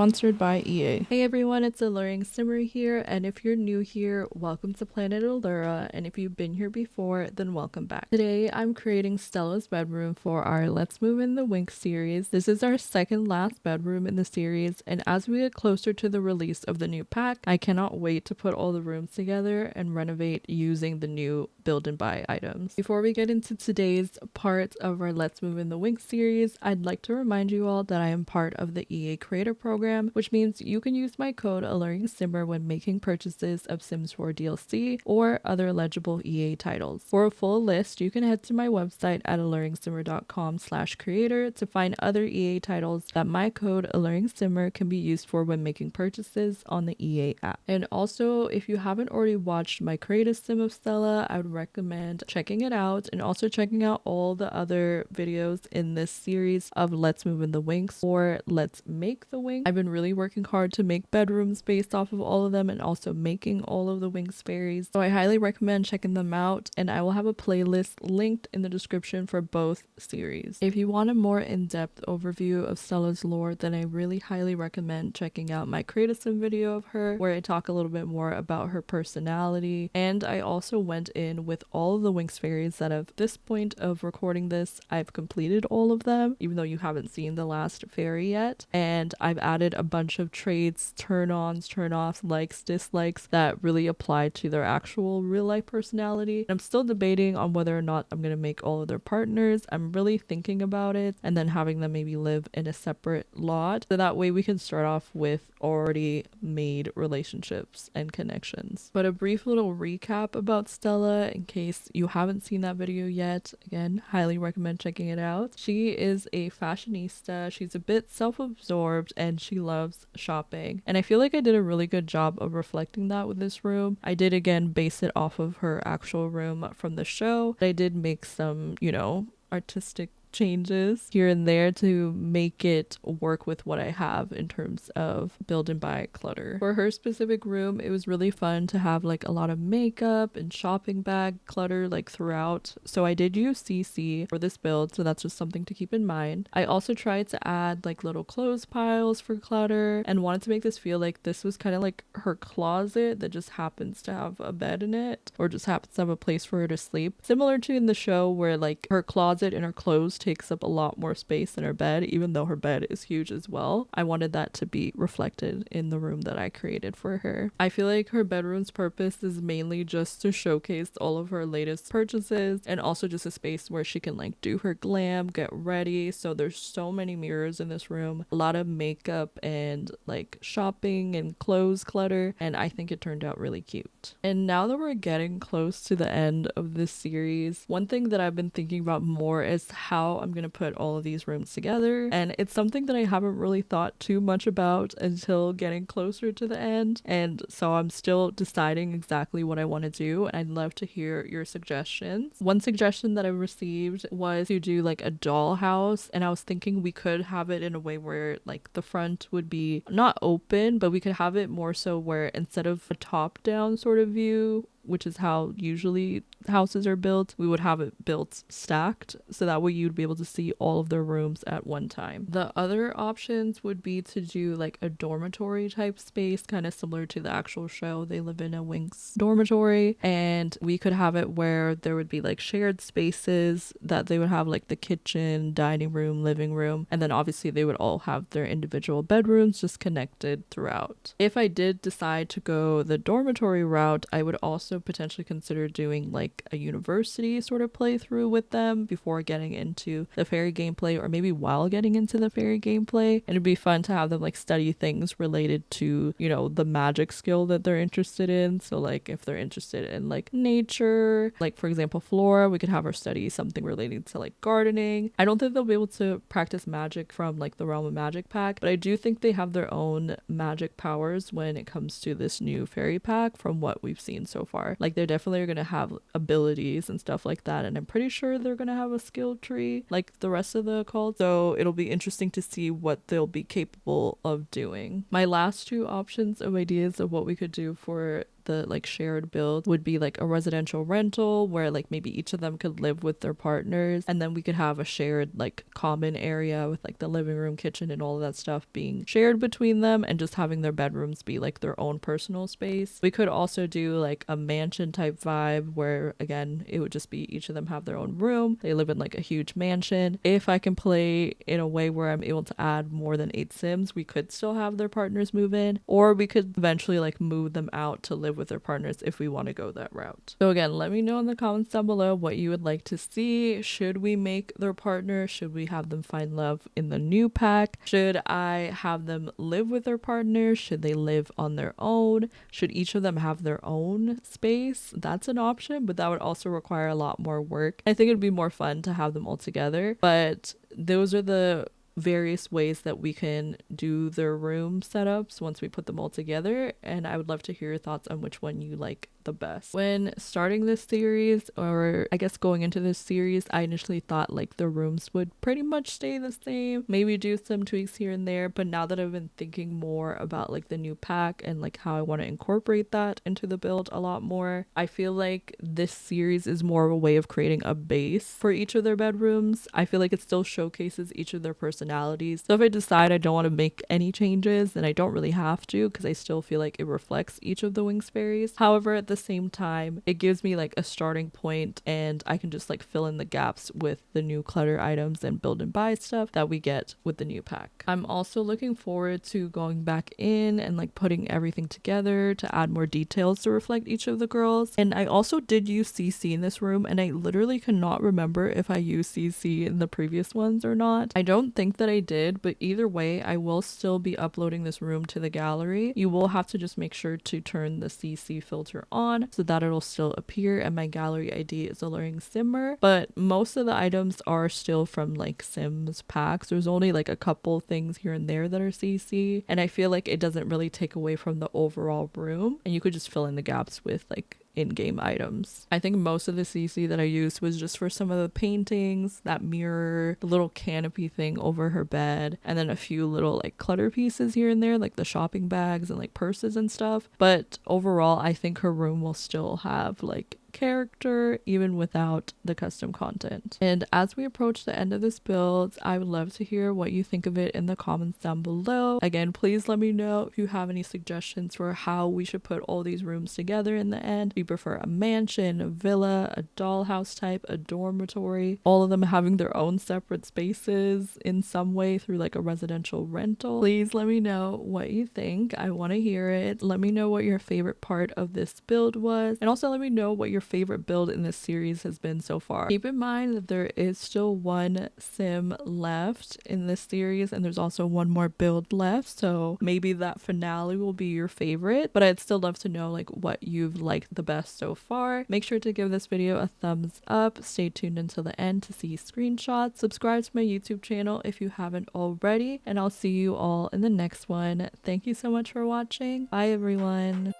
Sponsored by EA. Hey everyone, it's AlluringSimmer here, and if you're new here, welcome to Planet Allura, and if you've been here before, then welcome back. Today, I'm creating Stella's bedroom for our Let's Move in the Winx series. This is our second last bedroom in the series, and as we get closer to the release of the new pack, I cannot wait to put all the rooms together and renovate using the new build and buy items. Before we get into today's part of our Let's Move in the Winx series, I'd like to remind you all that I am part of the EA Creator Program, which means you can use my code AlluringSimmer when making purchases of Sims 4 DLC or other eligible EA titles. For a full list, you can head to my website at AlluringSimmer.com/creator to find other EA titles that my code AlluringSimmer can be used for when making purchases on the EA app. And also, if you haven't already watched my creative sim of Stella, I would recommend checking it out and also checking out all the other videos in this series of Let's Move in the Winx or Let's Make the Winx. I've been really working hard to make bedrooms based off of all of them and also making all of the Winx fairies. So I highly recommend checking them out, and I will have a playlist linked in the description for both series. If you want a more in-depth overview of Stella's lore, then I really highly recommend checking out my creative sim video of her, where I talk a little bit more about her personality. And I also went in with all of the Winx fairies that at this point of recording this, I've completed all of them, even though you haven't seen the last fairy yet. And I've added a bunch of traits, turn-ons, turn-offs, likes, dislikes that really apply to their actual real-life personality. I'm still debating on whether or not I'm going to make all of their partners. I'm really thinking about it, and then having them maybe live in a separate lot, so that way we can start off with already made relationships and connections. But a brief little recap about Stella in case you haven't seen that video yet. Again, highly recommend checking it out. She is a fashionista. She's a bit self-absorbed and she loves shopping. And I feel like I did a really good job of reflecting that with this room. I did again base it off of her actual room from the show. I did make some, artistic changes here and there to make it work with what I have in terms of build and buy clutter. For her specific room, it was really fun to have like a lot of makeup and shopping bag clutter like throughout. So I did use CC for this build, so that's just something to keep in mind. I also tried to add like little clothes piles for clutter and wanted to make this feel like this was kind of like her closet that just happens to have a bed in it or just happens to have a place for her to sleep. Similar to in the show where like her closet and her clothes takes up a lot more space than her bed, even though her bed is huge as well. I wanted that to be reflected in the room that I created for her. I feel like her bedroom's purpose is mainly just to showcase all of her latest purchases and also just a space where she can like do her glam, get ready. So there's so many mirrors in this room, a lot of makeup and like shopping and clothes clutter, and I think it turned out really cute. And now that we're getting close to the end of this series, one thing that I've been thinking about more is how I'm gonna put all of these rooms together, and it's something that I haven't really thought too much about until getting closer to the end, and so I'm still deciding exactly what I want to do, and I'd love to hear your suggestions. One suggestion that I received was to do like a dollhouse, and I was thinking we could have it in a way where like the front would be not open, but we could have it more so where instead of a top down sort of view, which is how usually houses are built, we would have it built stacked, so that way you'd be able to see all of their rooms at one time. The other options would be to do like a dormitory type space, kind of similar to the actual show. They live in a Winx dormitory, and we could have it where there would be like shared spaces that they would have like the kitchen, dining room, living room, and then obviously they would all have their individual bedrooms just connected throughout. If I did decide to go the dormitory route, I would also potentially consider doing like a university sort of playthrough with them before getting into the fairy gameplay, or maybe while getting into the fairy gameplay. And it'd be fun to have them like study things related to, the magic skill that they're interested in. So like if they're interested in like nature, like for example Flora, we could have her study something related to like gardening. I don't think they'll be able to practice magic from like the Realm of Magic pack, but I do think they have their own magic powers when it comes to this new fairy pack from what we've seen so far. Like they definitely are going to have abilities and stuff like that, and I'm pretty sure they're going to have a skill tree like the rest of the cult, so it'll be interesting to see what they'll be capable of doing. My last two options of ideas of what we could do for the like shared build would be like a residential rental where like maybe each of them could live with their partners, and then we could have a shared like common area with like the living room, kitchen, and all of that stuff being shared between them, and just having their bedrooms be like their own personal space. We could also do like a mansion type vibe where again it would just be each of them have their own room, they live in like a huge mansion. If I can play in a way where I'm able to add more than 8 sims, we could still have their partners move in, or we could eventually like move them out to live with their partners if we want to go that route. So again, let me know in the comments down below what you would like to see. Should we make their partner? Should we have them find love in the new pack? Should I have them live with their partner? Should they live on their own? Should each of them have their own space? That's an option, but that would also require a lot more work. I think it'd be more fun to have them all together, but those are the various ways that we can do their room setups once we put them all together, and I would love to hear your thoughts on which one you like the best. When starting this series, or I guess going into this series, I initially thought like the rooms would pretty much stay the same, maybe do some tweaks here and there, but now that I've been thinking more about like the new pack and like how I want to incorporate that into the build a lot more, I feel like this series is more of a way of creating a base for each of their bedrooms. I feel like it still showcases each of their personalities, so if I decide I don't want to make any changes, then I don't really have to, because I still feel like it reflects each of the Winx fairies. However, at the same time, it gives me like a starting point, and I can just like fill in the gaps with the new clutter items and build and buy stuff that we get with the new pack. I'm also looking forward to going back in and like putting everything together to add more details to reflect each of the girls. And I also did use CC in this room, and I literally cannot remember if I used CC in the previous ones or not. I don't think that I did, but either way, I will still be uploading this room to the gallery. You will have to just make sure to turn the CC filter on so that it'll still appear, and my gallery ID is AlluringSimmer, but most of the items are still from like Sims packs. There's only like a couple things here and there that are CC, and I feel like it doesn't really take away from the overall room, and you could just fill in the gaps with like in-game items. I think most of the CC that I used was just for some of the paintings, that mirror, the little canopy thing over her bed, and then a few little like clutter pieces here and there, like the shopping bags and like purses and stuff. But overall, I think her room will still have like character even without the custom content. And as we approach the end of this build, I would love to hear what you think of it in the comments down below. Again, please let me know if you have any suggestions for how we should put all these rooms together in the end. Do you prefer a mansion, a villa, a dollhouse type, a dormitory, all of them having their own separate spaces in some way through like a residential rental? Please let me know what you think. I want to hear it. Let me know what your favorite part of this build was, and also let me know what your favorite build in this series has been so far. Keep in mind that there is still one sim left in this series, and there's also one more build left, so maybe that finale will be your favorite, but I'd still love to know like what you've liked the best so far. Make sure to give this video a thumbs up, stay tuned until the end to see screenshots, subscribe to my YouTube channel if you haven't already, and I'll see you all in the next one. Thank you so much for watching. Bye everyone.